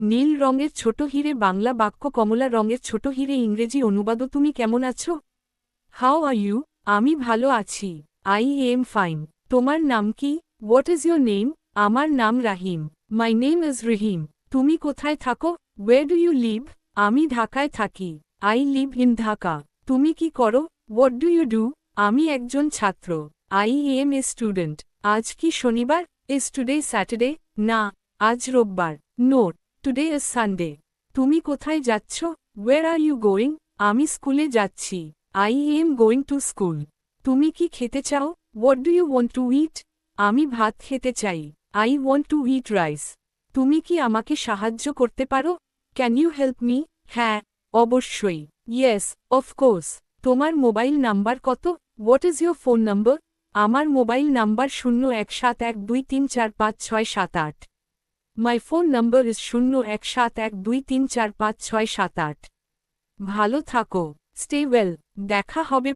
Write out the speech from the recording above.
নীল রঙের ছোট হিরে বাংলা বাক্য কমলা রঙের ছোট হিরে ইংরেজি অনুবাদও তুমি কেমন আছো? How are you? আমি ভালো আছি। I am fine. তোমার নাম কি? What is your name? আমার নাম রাহিম। মাই নেম ইজ রহিম। তুমি কোথায় থাকো? Where do you live? আমি ঢাকায় থাকি। I live in Dhaka. তুমি কি করো? What do you do? আমি একজন ছাত্র। I am a student. আজ কি শনিবার? Is today Saturday? না, আজ রোববার। Not, today is Sunday. তুমি কোথায় যাচ্ছ? Where are you going? আমি স্কুলে যাচ্ছি। I am going to school. তুমি কি খেতে চাও? What do you want to eat? আমি ভাত খেতে চাই। I want to eat rice. তুমি কি আমাকে সাহায্য করতে পারো? Can you help me? হ্যাঁ, অবশ্যই। Yes, of course. তোমার মোবাইল নাম্বার কত? What is your phone number? আমার mobile number 0171234567 my phone number is 0171234567। ভালো থাকো। Stay well. দেখা হবে।